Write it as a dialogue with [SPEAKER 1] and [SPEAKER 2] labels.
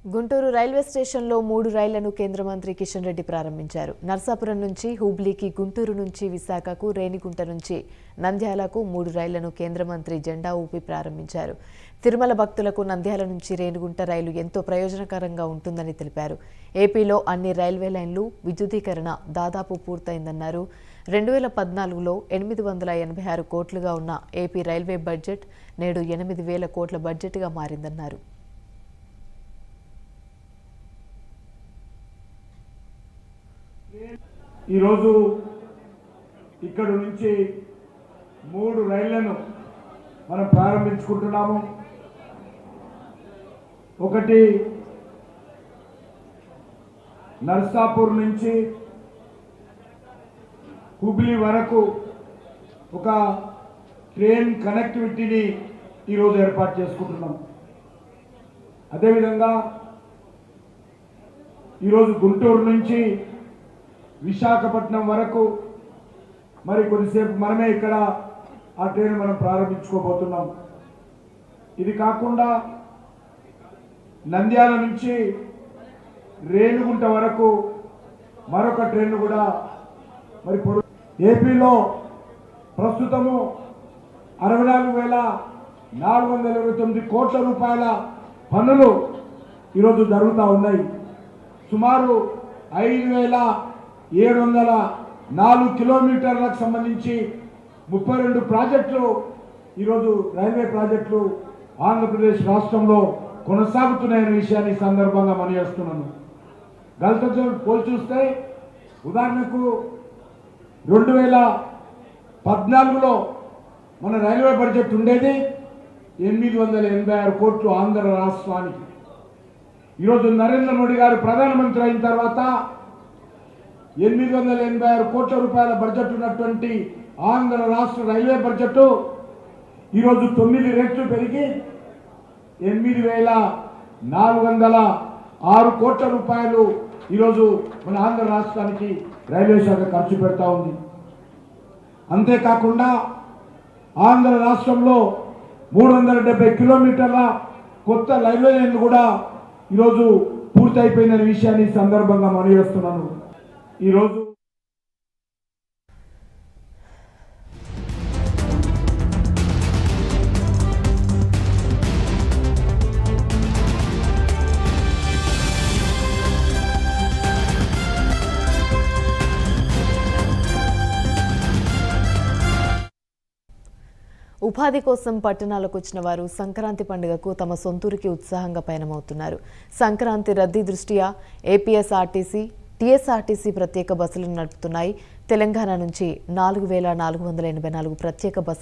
[SPEAKER 1] Guntur railway స్టేషన్లో 3 రైళ్లను కేంద్ర మంత్రి కిషన్ రెడ్డి ప్రారంభించారు. నర్సాపురం నుంచి హుబ్లీకి, గుంటూరు నుంచి విశాఖకు, రేణిగుంట నుంచి నంద్యాలకు 3 రైళ్లను కేంద్ర మంత్రి జెండా ఊపి ప్రారంభించారు. తిరుమల భక్తులకు నంద్యాల నుంచి రేణిగుంట రైలు ఎంతో ప్రయోజనకరంగా ఉంటుందని తెలిపారు. ఏపీలో అన్ని రైల్వే లైన్లు విద్యుదీకరణ దాదాపు పూర్తయిందన్నారు. 2014లో 886 కోట్లుగా ఉన్న ఏపీ రైల్వే బడ్జెట్ నేడు 8,000 కోట్ల బడ్జెట్గా మారిందన్నారు.
[SPEAKER 2] ఈరోజు ఇక్కడ నుంచి 3 రైళ్లను మనం ప్రారంభించుకుంటున్నాము. ఒకటి నర్సాపూర్ నుంచి హుబ్లీ వరకు ఒక ట్రైన్ కనెక్టివిటీని ఈరోజు ఏర్పాటు చేసుకుంటున్నాం. అదేవిధంగా ఈరోజు గుంటూరు నుంచి విశాఖపట్నం వరకు మరి కొద్దిసేపు మనమే ఇక్కడ ఆ ట్రైన్ మనం ప్రారంభించుకోబోతున్నాం. ఇది కాకుండా నంద్యాల నుంచి రేణిగుంట వరకు మరొక ట్రైన్ కూడా మరి ఏపీలో ప్రస్తుతము 64,429 కోట్ల రూపాయల పనులు ఈరోజు జరుగుతూ ఉన్నాయి. సుమారు 5,704 కిలోమీటర్లకు సంబంధించి 32 ప్రాజెక్టులు ఈరోజు రైల్వే ప్రాజెక్టులు ఆంధ్రప్రదేశ్ రాష్ట్రంలో కొనసాగుతున్నాయనే విషయాన్ని సందర్భంగా మనయేస్తున్నాను. గతంతో పోల్చి చూస్తే ఉదాహరణకు 2014లో మన రైల్వే బడ్జెట్ ఉండేది 886 కోట్లు ఆంధ్ర రాష్ట్రానికి. ఈరోజు నరేంద్ర మోడీ గారు ప్రధానమంత్రి అయిన తర్వాత 886 కోట్ల రూపాయల బడ్జెట్ ఉన్నటువంటి ఆంధ్ర రాష్ట్ర రైల్వే బడ్జెట్ ఈరోజు 9 రెట్లు పెరిగి 8,406 కోట్ల రూపాయలు ఈరోజు మన ఆంధ్ర రాష్ట్రానికి రైల్వే శాఖ ఖర్చు పెడతా ఉంది. అంతేకాకుండా ఆంధ్ర రాష్ట్రంలో 370 కిలోమీటర్ల కొత్త రైల్వే లైన్లు కూడా ఈరోజు పూర్తి అయిపోయిన విషయాన్ని సందర్భంగా మనయేస్తున్నాను. ఈరోజు
[SPEAKER 1] ఉపాధి కోసం పట్టణాలకు వచ్చిన వారు సంక్రాంతి పండుగకు తమ సొంతూరికి ఉత్సాహంగా పయనమవుతున్నారు. సంక్రాంతి రద్దీ దృష్ట్యా ఏపీఎస్ఆర్టీసీ, టీఎస్ఆర్టీసీ ప్రత్యేక బస్సులను నడుపుతున్నాయి. తెలంగాణ నుంచి 4,484 ప్రత్యేక బస్సులు